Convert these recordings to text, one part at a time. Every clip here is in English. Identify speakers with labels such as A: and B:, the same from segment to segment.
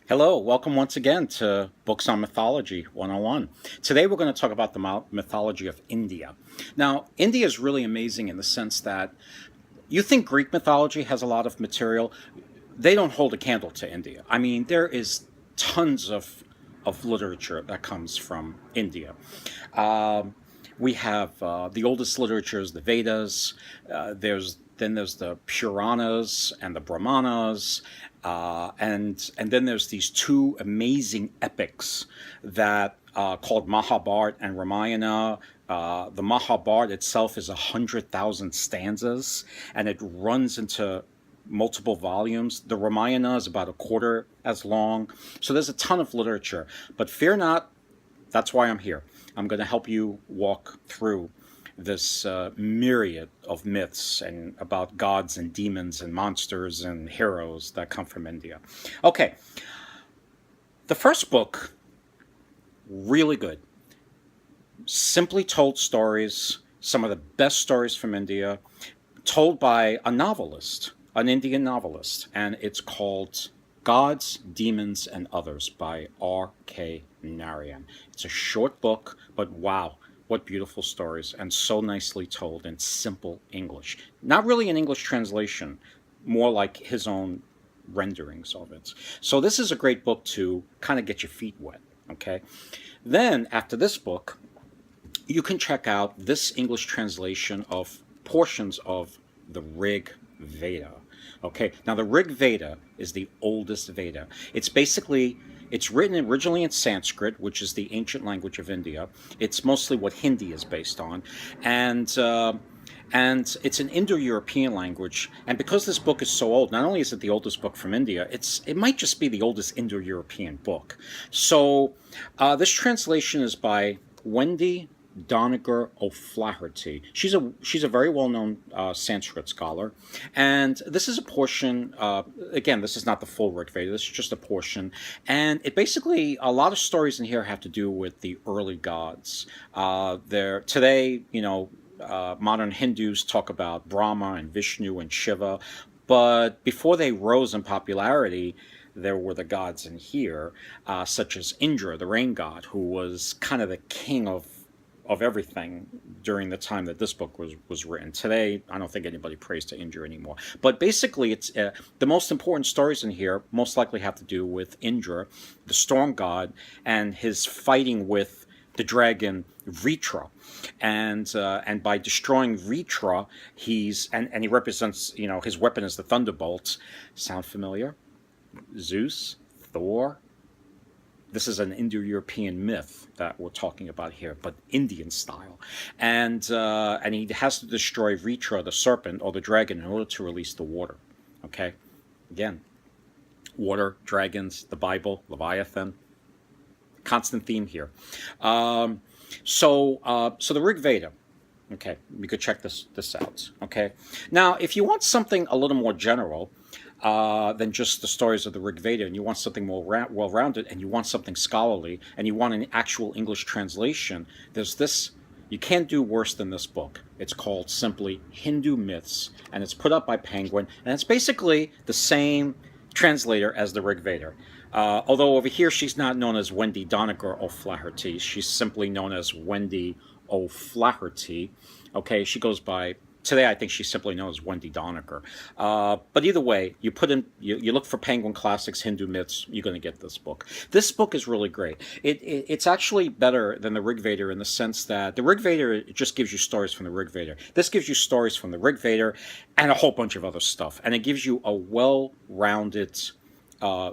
A: Hello, welcome once again to Books on Mythology 101. Today we're going to talk about the mythology of India. Now, India is really amazing in the sense that you think Greek mythology has a lot of material. They don't hold a candle to India. I mean, there is tons of literature that comes from India. Um, we have the oldest literatures, the Vedas. There's the Puranas and the Brahmanas, and then there's these two amazing epics that called Mahabharat and Ramayana. The Mahabharat itself is 100,000 stanzas, and it runs into multiple volumes. The Ramayana is about a quarter as long. So there's a ton of literature. But fear not, that's why I'm here. I'm going to help you walk through this myriad of myths and about gods and demons and monsters and heroes that come from India. Okay, the first book, really good. Simply told stories, some of the best stories from India, told by a novelist, an Indian novelist, and it's called Gods, Demons, and Others by R.K. Narayan. It's a short book, but wow, what beautiful stories, and so nicely told in simple English. Not really an English translation, more like his own renderings of it. So this is a great book to kind of get your feet wet, okay? Then, after this book, you can check out this English translation of portions of the Rig Veda. Okay, now the Rig Veda is the oldest Veda. It's written originally in Sanskrit, which is the ancient language of India. It's mostly what Hindi is based on, and it's an Indo-European language. And because this book is so old, not only is it the oldest book from India, it might just be the oldest Indo-European book. So this translation is by Wendy Doniger O'Flaherty. She's a very well-known Sanskrit scholar, and this is a portion. Again, this is not the full Rig Veda. This is just a portion, and it basically a lot of stories in here have to do with the early gods. There today, modern Hindus talk about Brahma and Vishnu and Shiva, but before they rose in popularity, there were the gods in here, such as Indra, the rain god, who was kind of the king of everything during the time that this book was written. Today, I don't think anybody prays to Indra anymore. But basically, it's the most important stories in here most likely have to do with Indra, the storm god, and his fighting with the dragon Vritra, and by destroying Vritra, and he represents, his weapon is the thunderbolt. Sound familiar? Zeus, Thor. This is an Indo-European myth that we're talking about here, but Indian style. And he has to destroy Vritra, the serpent, or the dragon, in order to release the water. Okay? Again, water, dragons, the Bible, Leviathan. Constant theme here. So the Rig Veda. Okay, you could check this out. Okay? Now, if you want something a little more general, than just the stories of the Rig Veda, and you want something more well-rounded, and you want something scholarly, and you want an actual English translation, there's this. You can't do worse than this book. It's called simply Hindu Myths, and it's put up by Penguin, and it's basically the same translator as the Rig Veda. Although over here she's not known as Wendy Doniger O'Flaherty, she's simply known as Wendy O'Flaherty. Okay, she goes by. Today, I think she's simply known as Wendy Doniger. But either way, you look for Penguin Classics, Hindu Myths, you're going to get this book. This book is really great. It's actually better than the Rig Veda in the sense that the Rig Veda just gives you stories from the Rig Veda. This gives you stories from the Rig Veda and a whole bunch of other stuff. And it gives you a well-rounded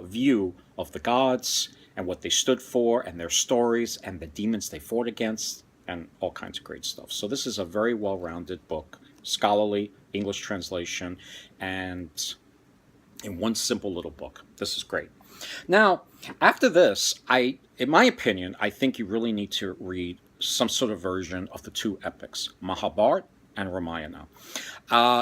A: view of the gods and what they stood for and their stories and the demons they fought against and all kinds of great stuff. So this is a very well-rounded book. Scholarly English translation, and in one simple little book. This is great. Now, after this, in my opinion, I think you really need to read some sort of version of the two epics, Mahabharat and Ramayana.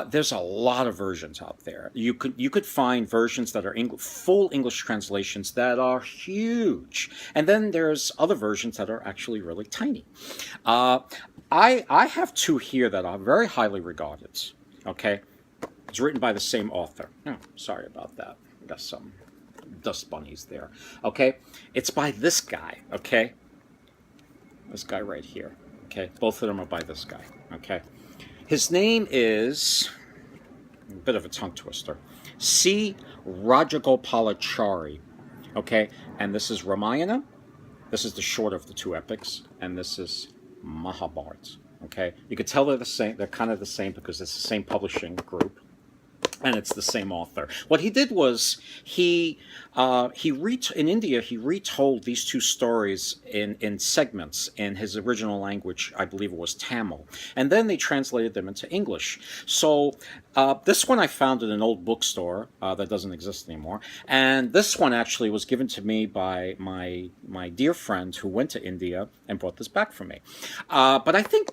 A: There's a lot of versions out there. You could find versions that are full English translations that are huge, and then there's other versions that are actually really tiny. I have two here that are very highly regarded. Okay, it's written by the same author. Oh, sorry about that. I got some dust bunnies there. Okay, it's by this guy. Okay, this guy right here. Okay, both of them are by this guy. Okay, his name is a bit of a tongue twister. C. Rajagopalachari. Okay, and this is Ramayana. This is the shorter of the two epics, and this is Mahabharat. Okay, you could tell they're the same. They're kind of the same because it's the same publishing group, and it's the same author. What he did was in India he retold these two stories in segments in his original language. I believe it was Tamil, and then they translated them into English. So this one I found in an old bookstore that doesn't exist anymore, and this one actually was given to me by my dear friend who went to India and brought this back for me. But I think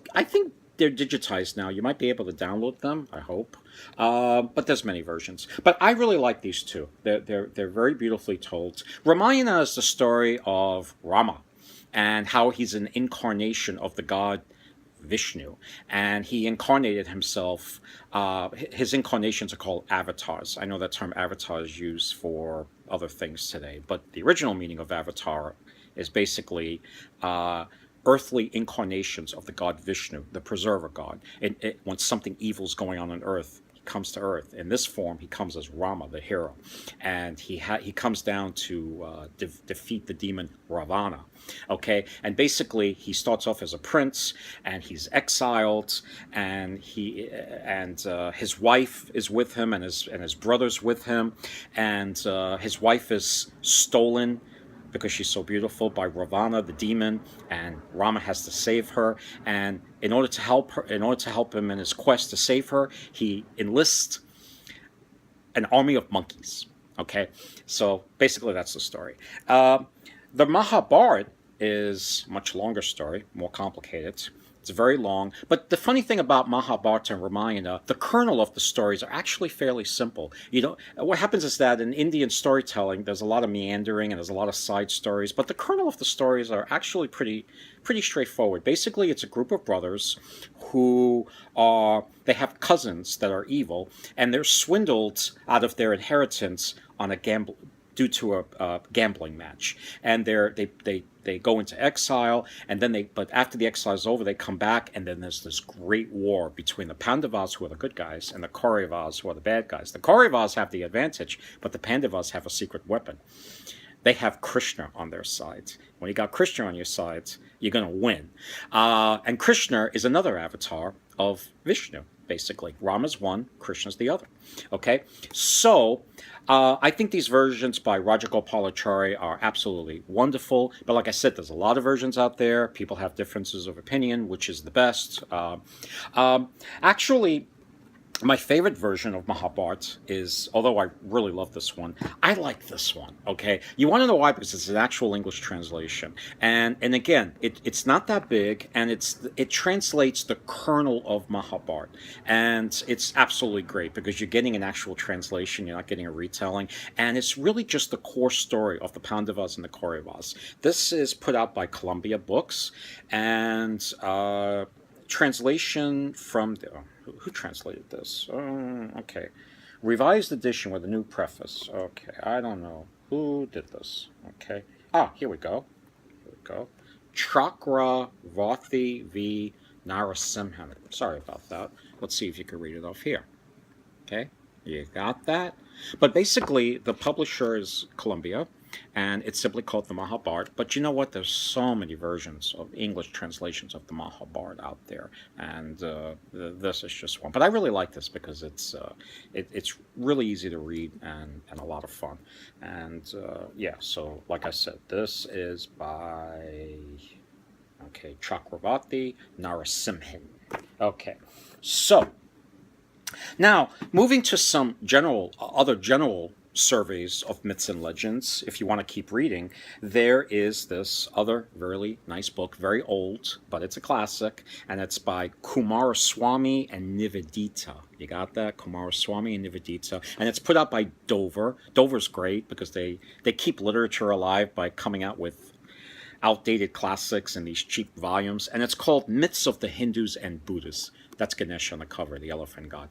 A: they're digitized now. You might be able to download them, I hope. But there's many versions. But I really like these two. They're very beautifully told. Ramayana is the story of Rama and how he's an incarnation of the god Vishnu. And he incarnated himself. His incarnations are called avatars. I know that term avatar is used for other things today, but the original meaning of avatar is basically earthly incarnations of the god Vishnu, the preserver god. When something evil is going on earth, he comes to earth. In this form, he comes as Rama, the hero, and he comes down to defeat the demon Ravana. Okay, and basically he starts off as a prince, and he's exiled, and his wife is with him, and his brother's with him, and his wife is stolen because she's so beautiful by Ravana, the demon, and Rama has to save her. And in order to help him in his quest to save her, he enlists an army of monkeys. Okay, so basically that's the story. The Mahabharat is a much longer story, more complicated. It's very long. But the funny thing about Mahabharata and Ramayana, the kernel of the stories are actually fairly simple. What happens is that in Indian storytelling, there's a lot of meandering and there's a lot of side stories, but the kernel of the stories are actually pretty straightforward. Basically, it's a group of brothers they have cousins that are evil, and they're swindled out of their inheritance on due to a gambling match, and they go into exile, and then but after the exile is over, they come back, and then there's this great war between the Pandavas, who are the good guys, and the Kauravas, who are the bad guys. The Kauravas have the advantage, but the Pandavas have a secret weapon. They have Krishna on their side. When you got Krishna on your side, you're going to win. And Krishna is another avatar of Vishnu, basically. Rama's one, Krishna's the other. Okay? So, I think these versions by Rajagopalachari are absolutely wonderful. But like I said, there's a lot of versions out there. People have differences of opinion, which is the best. Actually, my favorite version of Mahabharat is, although I really love this one, I like this one, okay? You want to know why? Because it's an actual English translation. And again, it's not that big, and it translates the kernel of Mahabharat. And it's absolutely great because you're getting an actual translation, you're not getting a retelling, and it's really just the core story of the Pandavas and the Kauravas. This is put out by Columbia Books, and translation from the... Who translated this? Okay. Revised edition with a new preface. Okay, I don't know. Who did this? Okay. Here we go. Chakravarthi v. Narasimhan. Sorry about that. Let's see if you can read it off here. Okay, you got that? But basically, the publisher is Columbia, and it's simply called the Mahabharat. But you know what? There's so many versions of English translations of the Mahabharat out there, and this is just one. But I really like this because it's really easy to read and a lot of fun. And so like I said, this is by Chakravarthi Narasimhan. Okay, so now moving to some other general surveys of myths and legends. If you want to keep reading, there is this other really nice book, very old, but it's a classic, and it's by Coomaraswamy and Nivedita. You got that? Coomaraswamy and Nivedita. And it's put out by Dover. Dover's great because they keep literature alive by coming out with outdated classics in these cheap volumes, and it's called Myths of the Hindus and Buddhists. That's Ganesh on the cover, the elephant god.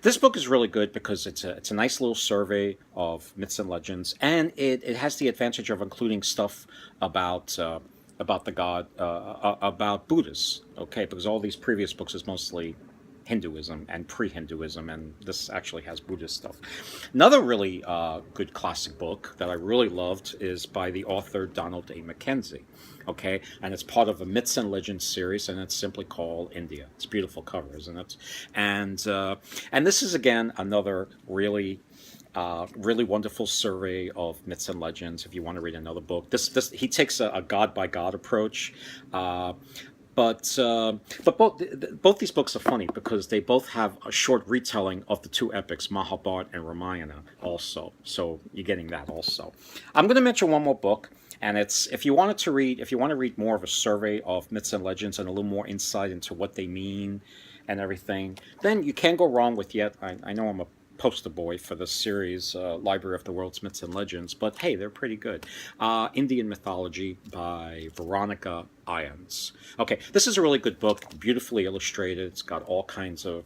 A: This book is really good because it's a nice little survey of myths and legends, and it has the advantage of including stuff about the god, about Buddhists. Okay, because all these previous books is mostly Hinduism and pre-Hinduism, and this actually has Buddhist stuff. Another really good classic book that I really loved is by the author Donald A. Mackenzie. Okay, and it's part of a Myths and Legends series, and it's simply called India. It's a beautiful cover, isn't it? And this is again another really wonderful survey of myths and legends. If you want to read another book, this he takes a god by god approach. But both these books are funny because they both have a short retelling of the two epics, Mahabharata and Ramayana, also. So you're getting that also. I'm going to mention one more book, and it's if you want to read more of a survey of myths and legends and a little more insight into what they mean and everything, then you can't go wrong with yet. I know I'm a poster boy for the series Library of the World's Myths and Legends, but hey, they're pretty good. Indian Mythology by Veronica. Okay, this is a really good book, beautifully illustrated. It's got all kinds of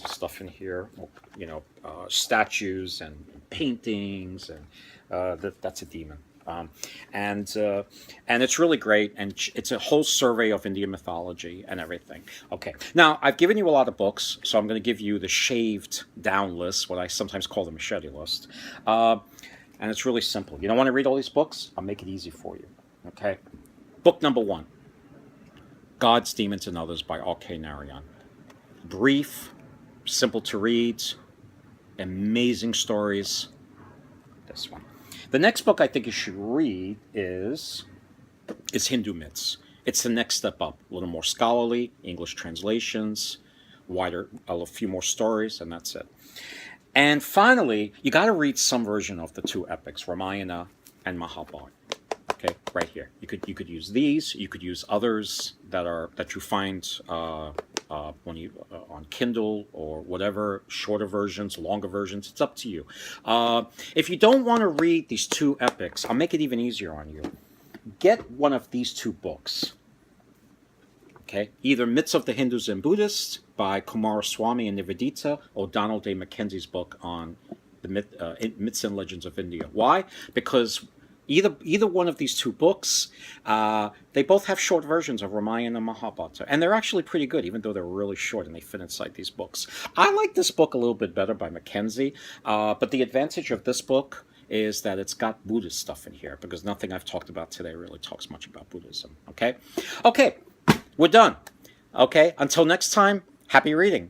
A: stuff in here, statues and paintings, and that's a demon. And it's really great, and it's a whole survey of Indian mythology and everything. Okay, now I've given you a lot of books, so I'm going to give you the shaved down list, what I sometimes call the machete list, and it's really simple. You don't want to read all these books? I'll make it easy for you. Okay, book number 1, Gods, Demons, and Others by R.K. Narayan. Brief, simple to read, amazing stories. This one. The next book I think you should read is Hindu Myths. It's the next step up. A little more scholarly, English translations, a few more stories, and that's it. And finally, you got to read some version of the two epics, Ramayana and Mahabharat. Okay, right here. You could use these. You could use others that you find when you on Kindle or whatever, shorter versions, longer versions. It's up to you. If you don't want to read these two epics, I'll make it even easier on you. Get one of these two books. Okay, either Myths of the Hindus and Buddhists by Coomaraswamy and Nivedita, or Donald A. Mackenzie's book on the Myths and Legends of India. Why? Because either one of these two books, they both have short versions of Ramayana and Mahabharata, and they're actually pretty good, even though they're really short and they fit inside these books. I like this book a little bit better by Mackenzie, but the advantage of this book is that it's got Buddhist stuff in here, because nothing I've talked about today really talks much about Buddhism. Okay, we're done. Okay, until next time, happy reading.